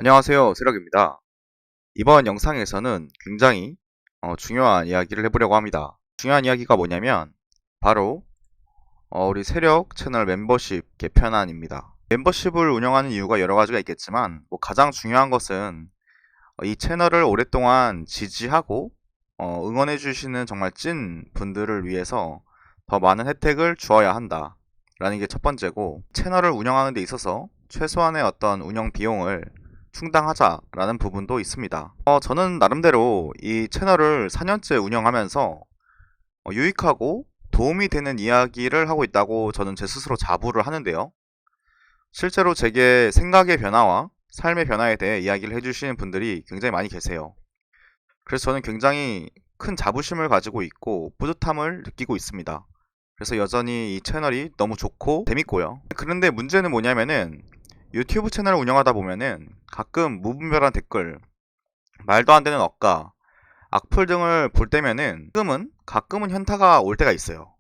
안녕하세요, 세력입니다. 이번 영상에서는 굉장히 중요한 이야기를 해보려고 합니다. 중요한 이야기가 뭐냐면 바로 우리 세력 채널 멤버십 개편안입니다. 멤버십을 운영하는 이유가 여러 가지가 있겠지만 가장 중요한 것은 이 채널을 오랫동안 지지하고 응원해 주시는 정말 찐 분들을 위해서 더 많은 혜택을 주어야 한다 라는 게 첫 번째고, 채널을 운영하는 데 있어서 최소한의 어떤 운영 비용을 충당하자라는 부분도 있습니다. 저는 나름대로 이 채널을 4년째 운영하면서 유익하고 도움이 되는 이야기를 하고 있다고 저는 제 스스로 자부를 하는데요. 실제로 제게 생각의 변화와 삶의 변화에 대해 이야기를 해주시는 분들이 굉장히 많이 계세요. 그래서 저는 굉장히 큰 자부심을 가지고 있고 뿌듯함을 느끼고 있습니다. 그래서 여전히 이 채널이 너무 좋고 재밌고요. 그런데 문제는 뭐냐면은 유튜브 채널을 운영하다 보면은 가끔 무분별한 댓글, 말도 안 되는 억까, 악플 등을 볼 때면은 가끔은 현타가 올 때가 있어요.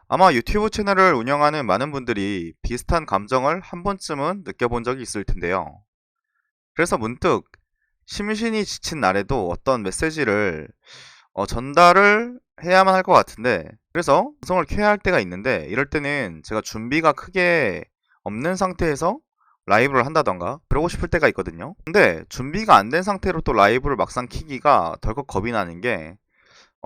아마 유튜브 채널을 운영하는 많은 분들이 비슷한 감정을 한 번쯤은 느껴본 적이 있을 텐데요. 그래서 문득 심신이 지친 날에도 어떤 메시지를 전달을 해야만 할 것 같은데, 그래서 방송을 켜야 할 때가 있는데, 이럴 때는 제가 준비가 크게 없는 상태에서 라이브를 한다던가 그러고 싶을 때가 있거든요. 근데 준비가 안 된 상태로 또 라이브를 막상 키기가 덜컥 겁이 나는 게,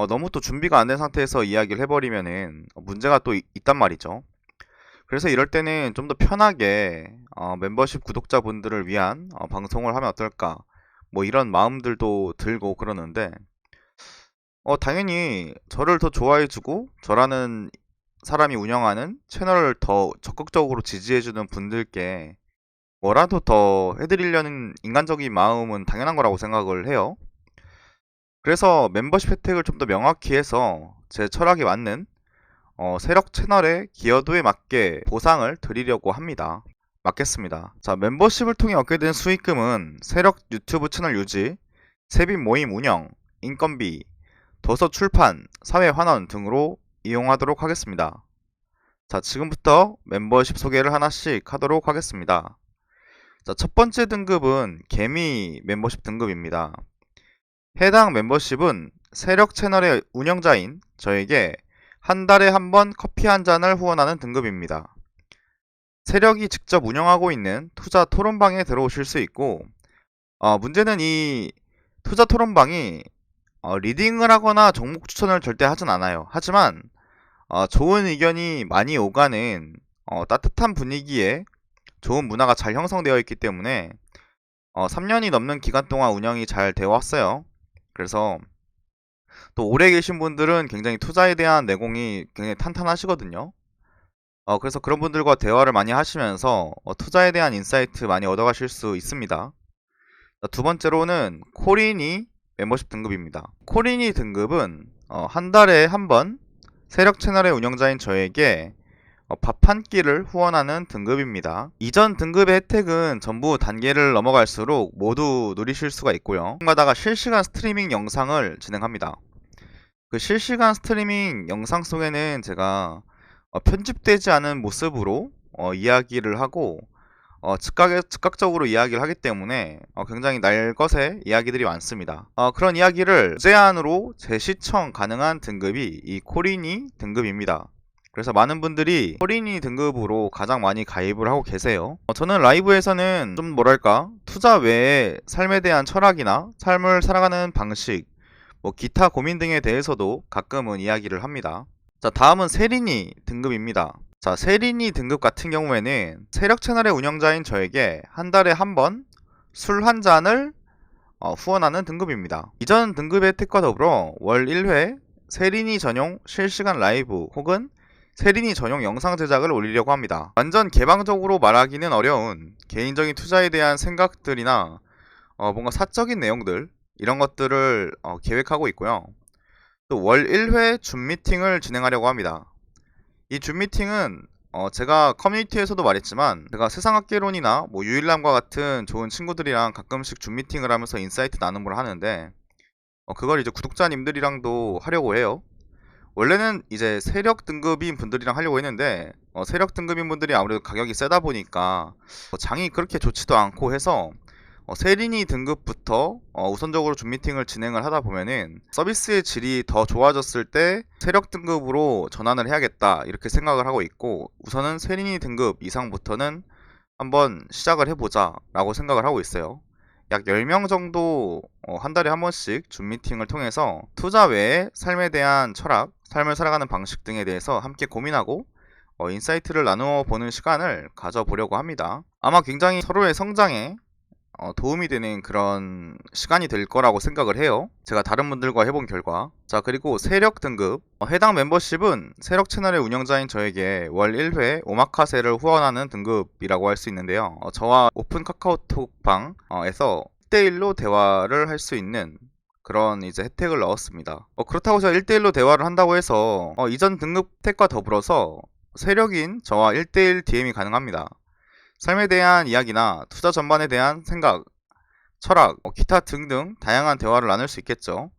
너무 또 준비가 안 된 상태에서 이야기를 해버리면은 문제가 또 있단 말이죠. 그래서 이럴 때는 좀 더 편하게 멤버십 구독자분들을 위한 방송을 하면 어떨까, 이런 마음들도 들고 그러는데, 당연히 저를 더 좋아해주고 저라는 사람이 운영하는 채널을 더 적극적으로 지지해주는 분들께 뭐라도 더 해드리려는 인간적인 마음은 당연한 거라고 생각을 해요. 그래서 멤버십 혜택을 좀 더 명확히 해서 제 철학에 맞는 세력 채널의 기여도에 맞게 보상을 드리려고 합니다. 맞겠습니다. 자, 멤버십을 통해 얻게 된 수익금은 세력 유튜브 채널 유지, 세빈 모임 운영, 인건비, 도서 출판, 사회 환원 등으로 이용하도록 하겠습니다. 자, 지금부터 멤버십 소개를 하나씩 하도록 하겠습니다. 자, 첫 번째 등급은 개미 멤버십 등급입니다. 해당 멤버십은 세력 채널의 운영자인 저에게 한 달에 한 번 커피 한 잔을 후원하는 등급입니다. 세력이 직접 운영하고 있는 투자 토론방에 들어오실 수 있고, 문제는 이 투자 토론방이 리딩을 하거나 종목 추천을 절대 하진 않아요. 하지만 좋은 의견이 많이 오가는 따뜻한 분위기에 좋은 문화가 잘 형성되어 있기 때문에 3년이 넘는 기간 동안 운영이 잘 되어 왔어요. 그래서 또 오래 계신 분들은 굉장히 투자에 대한 내공이 굉장히 탄탄하시거든요. 그래서 그런 분들과 대화를 많이 하시면서 투자에 대한 인사이트 많이 얻어가실 수 있습니다. 자, 두 번째로는 코리니 멤버십 등급입니다. 코리니 등급은 한 달에 한 번 세력 채널의 운영자인 저에게 밥 한 끼를 후원하는 등급입니다. 이전 등급의 혜택은 전부 단계를 넘어갈수록 모두 누리실 수가 있고요. 가다가 실시간 스트리밍 영상을 진행합니다. 그 실시간 스트리밍 영상 속에는 제가 편집되지 않은 모습으로 이야기를 하고 즉각적으로 이야기를 하기 때문에 굉장히 날것의 이야기들이 많습니다. 그런 이야기를 무제한으로 재시청 가능한 등급이 이 코리니 등급입니다. 그래서 많은 분들이 코리니 등급으로 가장 많이 가입을 하고 계세요. 저는 라이브에서는 좀 뭐랄까, 투자 외에 삶에 대한 철학이나 삶을 살아가는 방식, 기타 고민 등에 대해서도 가끔은 이야기를 합니다. 자, 다음은 세리니 등급입니다. 자, 세리니 등급 같은 경우에는 세력 채널의 운영자인 저에게 한 달에 한 번 술 한 잔을 후원하는 등급입니다. 이전 등급의 혜택과 더불어 월 1회 세리니 전용 실시간 라이브 혹은 세리니 전용 영상 제작을 올리려고 합니다. 완전 개방적으로 말하기는 어려운 개인적인 투자에 대한 생각들이나 뭔가 사적인 내용들, 이런 것들을 계획하고 있고요. 또 월 1회 줌 미팅을 진행하려고 합니다. 이 줌 미팅은 제가 커뮤니티에서도 말했지만, 제가 세상학개론이나 유일남과 같은 좋은 친구들이랑 가끔씩 줌 미팅을 하면서 인사이트 나눔을 하는데, 그걸 이제 구독자님들이랑도 하려고 해요. 원래는 이제 세력 등급인 분들이랑 하려고 했는데, 세력 등급인 분들이 아무래도 가격이 세다 보니까 장이 그렇게 좋지도 않고 해서 세린이 등급부터 우선적으로 줌 미팅을 진행을 하다 보면은 서비스의 질이 더 좋아졌을 때 세력 등급으로 전환을 해야겠다 이렇게 생각을 하고 있고, 우선은 세린이 등급 이상부터는 한번 시작을 해보자 라고 생각을 하고 있어요. 약 10명 정도 한 달에 한 번씩 줌 미팅을 통해서 투자 외에 삶에 대한 철학, 삶을 살아가는 방식 등에 대해서 함께 고민하고 인사이트를 나누어 보는 시간을 가져보려고 합니다. 아마 굉장히 서로의 성장에 도움이 되는 그런 시간이 될 거라고 생각을 해요. 제가 다른 분들과 해본 결과. 자, 그리고 세력 등급. 해당 멤버십은 세력 채널의 운영자인 저에게 월 1회 오마카세를 후원하는 등급이라고 할 수 있는데요. 저와 오픈 카카오톡방에서 1대1로 대화를 할 수 있는 그런 이제 혜택을 넣었습니다. 그렇다고 제가 1대1로 대화를 한다고 해서 이전 등급 혜택과 더불어서 세력인 저와 1대1 DM이 가능합니다. 삶에 대한 이야기나 투자 전반에 대한 생각, 철학, 기타 등등 다양한 대화를 나눌 수 있겠죠.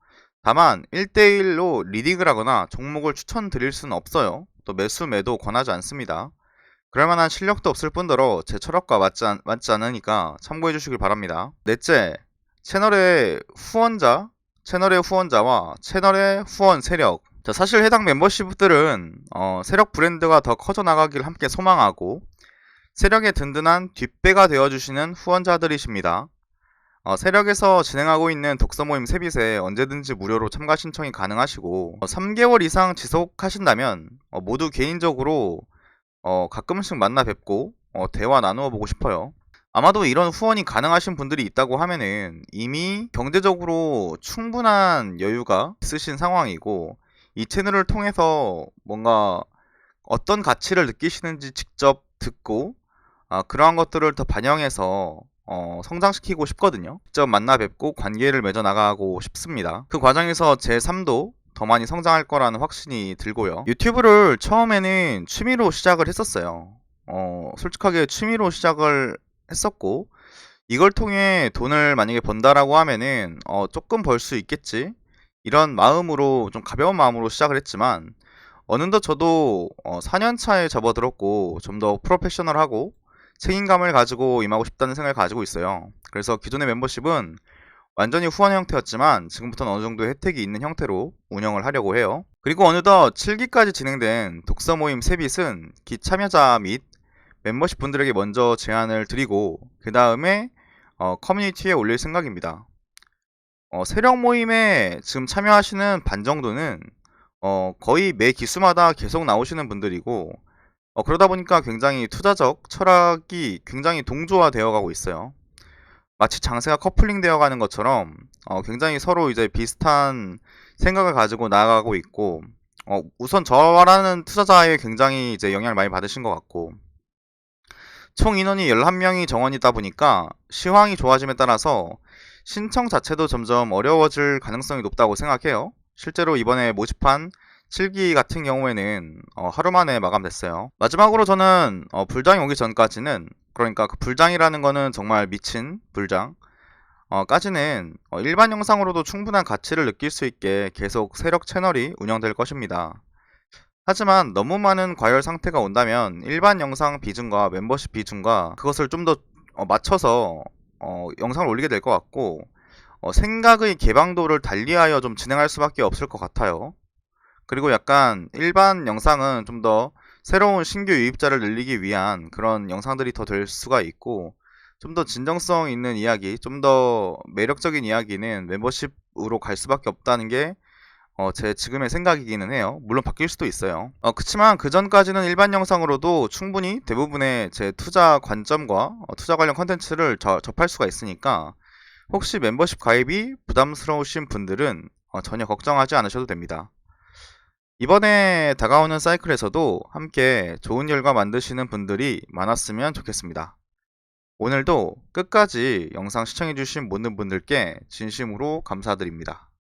다만 1대1로 리딩을 하거나 종목을 추천드릴 수는 없어요. 또 매수 매도 권하지 않습니다. 그럴만한 실력도 없을 뿐더러 제 철학과 맞지 않으니까 참고해 주시길 바랍니다. 넷째, 채널의 후원자와 채널의 후원 세력. 자, 사실 해당 멤버십들은 세력 브랜드가 더 커져 나가길 함께 소망하고 세력의 든든한 뒷배가 되어주시는 후원자들이십니다. 세력에서 진행하고 있는 독서 모임 세빗에 언제든지 무료로 참가 신청이 가능하시고 3개월 이상 지속하신다면 모두 개인적으로 가끔씩 만나 뵙고 대화 나누어 보고 싶어요. 아마도 이런 후원이 가능하신 분들이 있다고 하면은 이미 경제적으로 충분한 여유가 있으신 상황이고, 이 채널을 통해서 뭔가 어떤 가치를 느끼시는지 직접 듣고 그러한 것들을 더 반영해서 성장시키고 싶거든요. 직접 만나 뵙고 관계를 맺어 나가고 싶습니다. 그 과정에서 제 삶도 더 많이 성장할 거라는 확신이 들고요. 유튜브를 처음에는 취미로 시작을 했었어요. 솔직하게 취미로 시작을 했었고, 이걸 통해 돈을 만약에 번다라고 하면은 조금 벌 수 있겠지, 이런 마음으로, 좀 가벼운 마음으로 시작을 했지만 어느덧 저도 4년 차에 접어들었고 좀 더 프로페셔널하고 책임감을 가지고 임하고 싶다는 생각을 가지고 있어요. 그래서 기존의 멤버십은 완전히 후원 형태였지만 지금부터는 어느 정도 혜택이 있는 형태로 운영을 하려고 해요. 그리고 어느덧 7기까지 진행된 독서 모임 세빗은 기 참여자 및 멤버십 분들에게 먼저 제안을 드리고 그 다음에 커뮤니티에 올릴 생각입니다. 세력 모임에 지금 참여하시는 반 정도는 거의 매 기수마다 계속 나오시는 분들이고, 그러다 보니까 굉장히 투자적 철학이 굉장히 동조화되어 가고 있어요. 마치 장세가 커플링 되어 가는 것처럼 굉장히 서로 이제 비슷한 생각을 가지고 나아가고 있고, 우선 저라는 투자자에 굉장히 이제 영향을 많이 받으신 것 같고, 총 인원이 11명이 정원이다 보니까 시황이 좋아짐에 따라서 신청 자체도 점점 어려워질 가능성이 높다고 생각해요. 실제로 이번에 모집한 7기 같은 경우에는 하루 만에 마감됐어요. 마지막으로 저는 불장이 오기 전까지는, 그러니까 그 불장이라는 거는 정말 미친 불장 까지는 일반 영상으로도 충분한 가치를 느낄 수 있게 계속 세력 채널이 운영될 것입니다. 하지만 너무 많은 과열 상태가 온다면 일반 영상 비중과 멤버십 비중과 그것을 좀 더 맞춰서 영상을 올리게 될 것 같고, 생각의 개방도를 달리하여 좀 진행할 수밖에 없을 것 같아요. 그리고 약간 일반 영상은 좀 더 새로운 신규 유입자를 늘리기 위한 그런 영상들이 더 될 수가 있고, 좀 더 진정성 있는 이야기, 좀 더 매력적인 이야기는 멤버십으로 갈 수밖에 없다는 게 제 지금의 생각이기는 해요. 물론 바뀔 수도 있어요. 그치만 그 전까지는 일반 영상으로도 충분히 대부분의 제 투자 관점과 투자 관련 컨텐츠를 접할 수가 있으니까 혹시 멤버십 가입이 부담스러우신 분들은 전혀 걱정하지 않으셔도 됩니다. 이번에 다가오는 사이클에서도 함께 좋은 결과 만드시는 분들이 많았으면 좋겠습니다. 오늘도 끝까지 영상 시청해주신 모든 분들께 진심으로 감사드립니다.